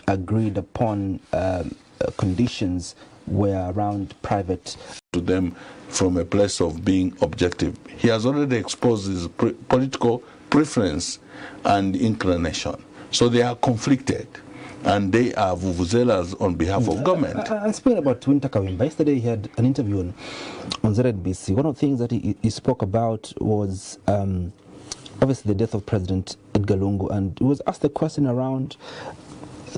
agreed upon conditions were around private. To them from a place of being objective. He has already exposed his political preference and inclination. So they are conflicted. And they are vuvuzelas on behalf of government. And speaking about Winter Kawimba, yesterday he had an interview on ZNBC. One of the things that he spoke about was obviously the death of President Edgar Lungu, and he was asked the question around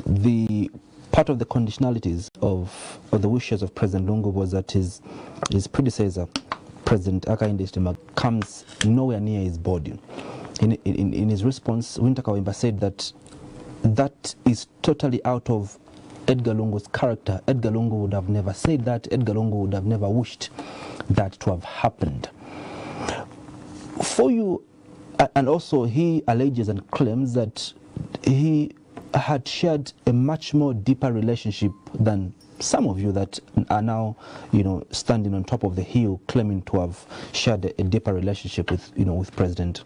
the part of the conditionalities of the wishes of President Lungu was that his predecessor, President Nakachinda Hichilema, comes nowhere near his body. In his response, Winter Kawimba said that is totally out of Edgar Lungu's character. Edgar Lungu would have never said that. Edgar Lungu would have never wished that to have happened. For you, and also he alleges and claims that he had shared a much more deeper relationship than some of you that are now, standing on top of the hill, claiming to have shared a deeper relationship with President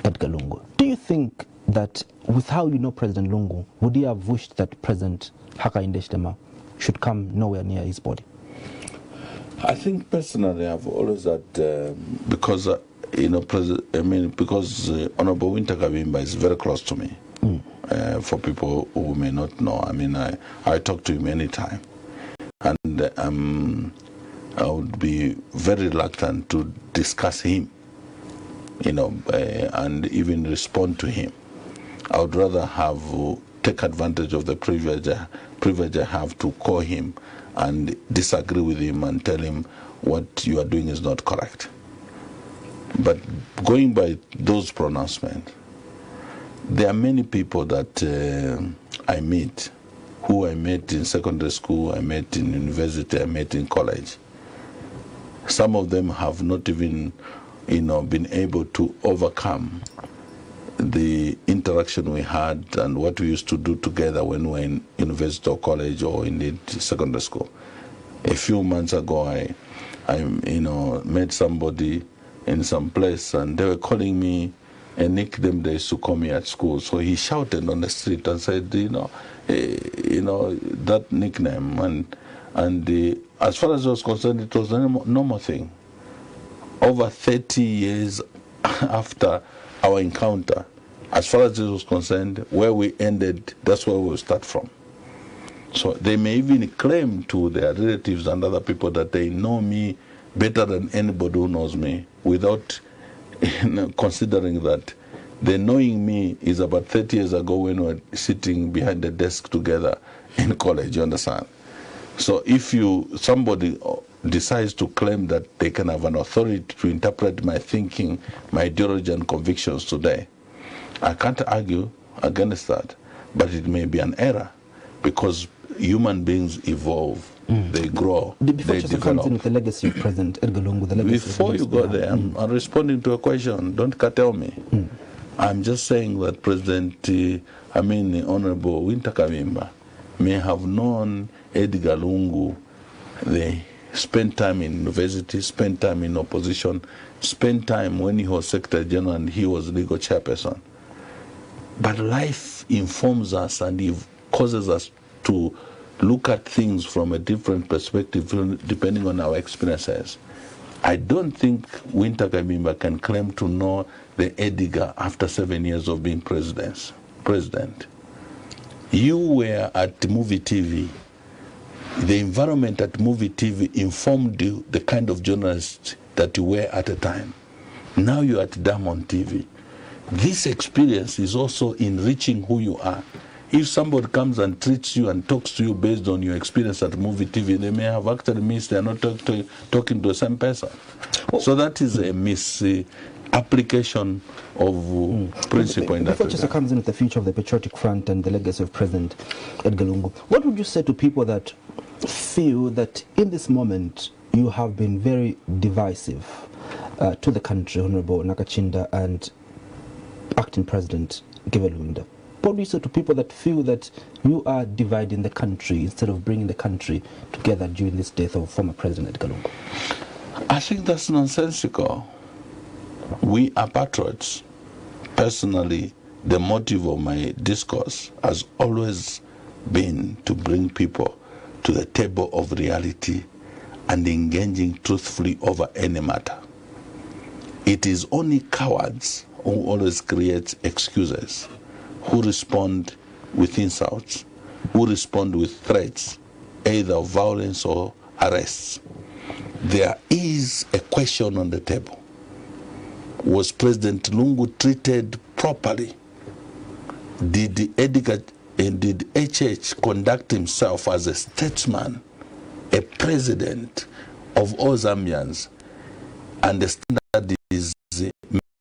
Edgar Lungu. Do you think that with how you know President Lungu, would he have wished that President Nakachinda Hichilema should come nowhere near his body? I think personally I've always had, because Honorable Winter Kawimba is very close to me. For people who may not know, I talk to him anytime. And I would be very reluctant to discuss him, and even respond to him. I would rather take advantage of the privilege I have to call him and disagree with him and tell him what you are doing is not correct. But going by those pronouncements, there are many people that I meet, who I met in secondary school, I met in university, I met in college. Some of them have not even, been able to overcome the interaction we had and what we used to do together when we were in university or college or indeed secondary school. A few months ago, I met somebody in some place and they were calling me a nickname they used to call me at school. So he shouted on the street and said, that nickname. And as far as I was concerned, it was a normal thing. Over 30 years after our encounter, as far as it was concerned, where we ended, that's where we'll start from. So they may even claim to their relatives and other people that they know me better than anybody who knows me, without considering that the knowing me is about 30 years ago when we were sitting behind the desk together in college, you understand? So if somebody decides to claim that they can have an authority to interpret my thinking, my ideology and convictions today, I can't argue against that, but it may be an error because human beings evolve. They grow. Before they just comes in with the legacy of President Edgar Lungu, before you go there, I'm responding to a question. Don't curtail me. I'm just saying that Honorable Winter Kawimba may have known Edgar Lungu. They spent time in university, spent time in opposition, spent time when he was Secretary General and he was legal chairperson. But life informs us and it causes us to look at things from a different perspective depending on our experiences. I don't think Winter Kawimba can claim to know the Edgar after 7 years of being president. You were at movie TV. The environment at movie TV informed you the kind of journalist that you were at the time. Now you're at Diamond TV. This experience is also enriching who you are. If somebody comes and treats you and talks to you based on your experience at movie TV, they may have actually missed, they're not talking to the same person. So that is a misapplication of principle in that regard. Before comes in with the future of the Patriotic Front and the legacy of President Edgar Lungu, what would you say to people that feel that in this moment you have been very divisive to the country, Honorable Nakachinda and Acting President Givelunda? What do you say to people that feel that you are dividing the country instead of bringing the country together during this death of former President Edgar Lungu? I think that's nonsensical. We are patriots. Personally, the motive of my discourse has always been to bring people to the table of reality and engaging truthfully over any matter. It is only cowards who always create excuses, who respond with insults, who respond with threats, either of violence or arrests. There is a question on the table. Was President Lungu treated properly? Did HH conduct himself as a statesman, a president of all Zambians, understand that is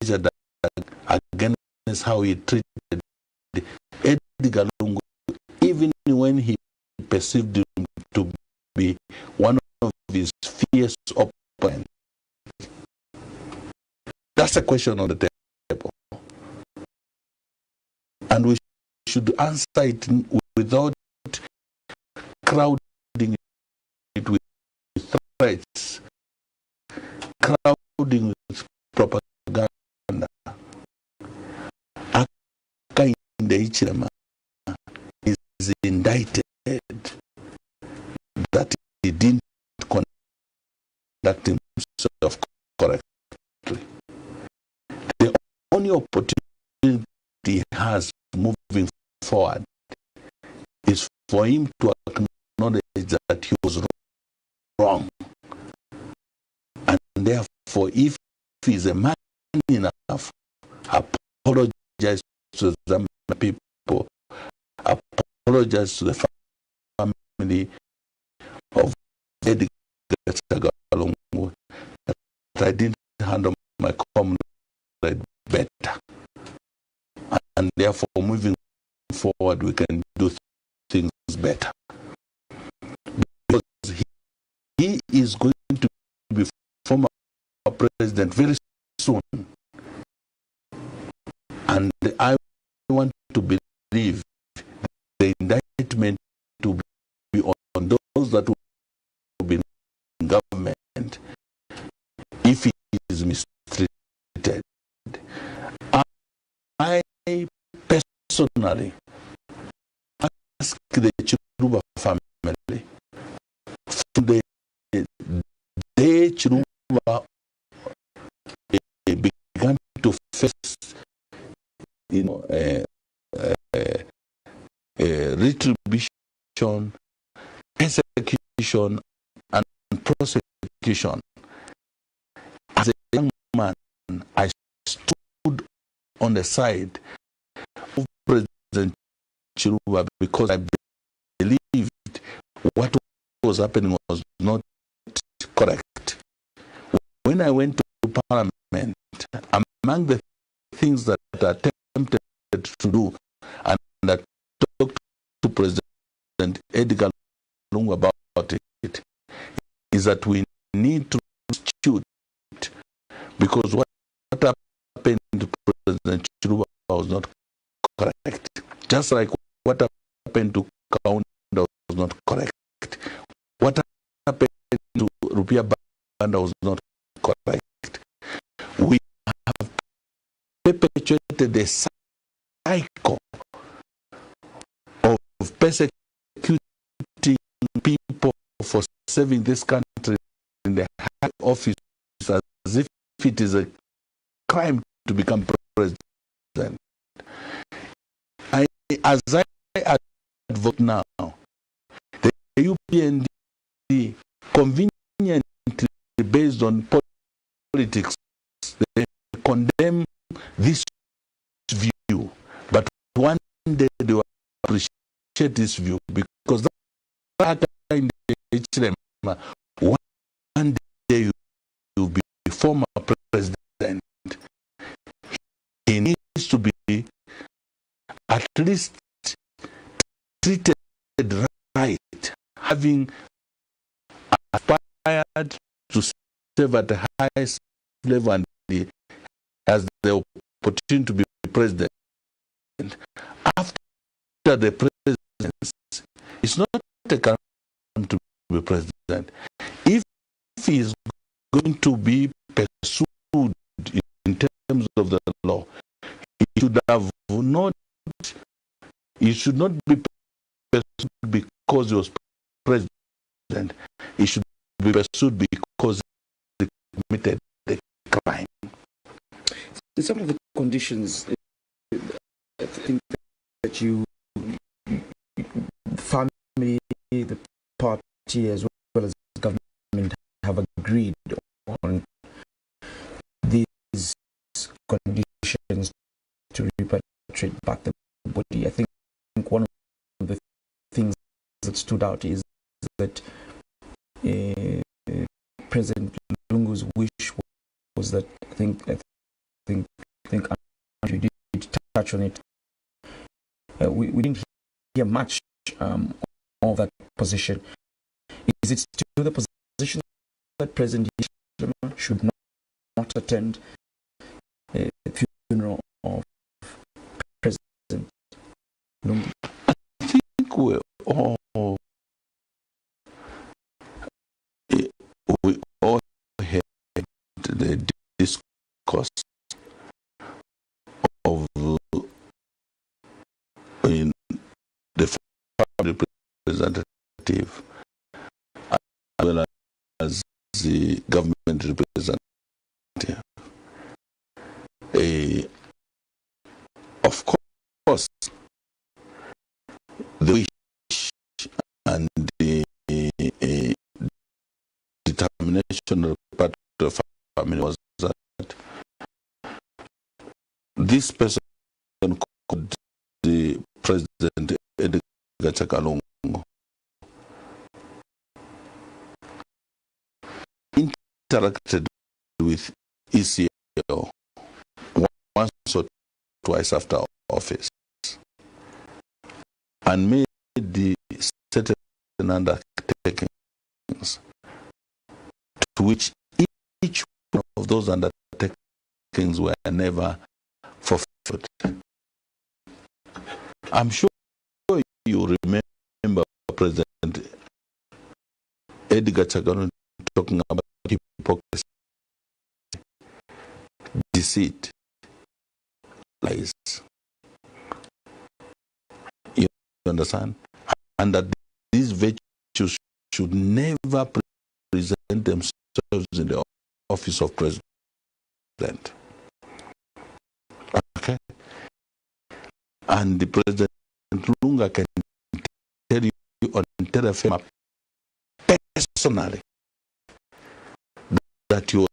measured against how he treated Edgar Lungu, even when he perceived him to be one of his fierce opponents? That's a question on the table. And we should answer it without crowding it with threats, crowding with propaganda. Nakachinda is indicted that he didn't conduct himself correctly. The only opportunity he has moving forward is for him to acknowledge that he was wrong. And therefore, if he is a man enough, apologize to the people, apologize to the family of Edgar Lungu, that I didn't handle my comrade better. And therefore, moving forward, we can do things better. Because he is going to be former president very soon. And I want to believe the indictment to be on those that will be in government if he is mistreated. I personally ask the Chiruba family, from the day Chiruba began to face, retribution, persecution, and prosecution. As a young man, I stood on the side of President Chiruba because I believed what was happening was not correct. When I went to Parliament, among the things that I attempted to do, and I talked to President Edgar Lungu about it, is that we need to institute, because what happened to President Chiruba was not correct. Just like what happened to Kaunda was not correct. What happened to Rupia Banda was not correct. We have perpetuated a cycle of persecuting people for serving this country in the high office as if it is a crime to become president. As I advocate now, the UPND, conveniently based on politics, they condemn this view, but one day they will appreciate this view, because that in the one day you will be former president. He needs to be at least treated right, having aspired to serve at the highest level and has the opportunity to be president. After the presidency, it's not a crime to be president. If he is going to be pursued in terms of the law, he should not be pursued because he was president. He should be pursued because he committed the crime. Some of the conditions, I think that you, family, the party, as well as government have agreed on these conditions to repatriate back the body. I think one of the things that stood out is that President Lungu's wish was that I think Andrew did touch on it. We didn't hear much of that position. Is it still the position that President Hichilema should not attend the funeral of President Lungu? I think we all heard the discourse of the family representative as well as the government representative. Of course, the wish and the determination of the part of the family was that this person called the President Nakachinda interacted with ECL once or twice after office and made the certain undertakings to which each one of those undertakings were never forfeited. I'm sure you remember President Edgar Chagano talking about hypocrisy, deceit, lies. You understand? And that these virtues should never present themselves in the office of president. Okay? And the President Lunga can tell you on Terafema personally that he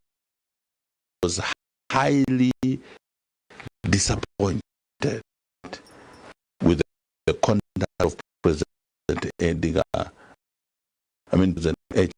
was highly disappointed with the conduct of President Edgar, President H.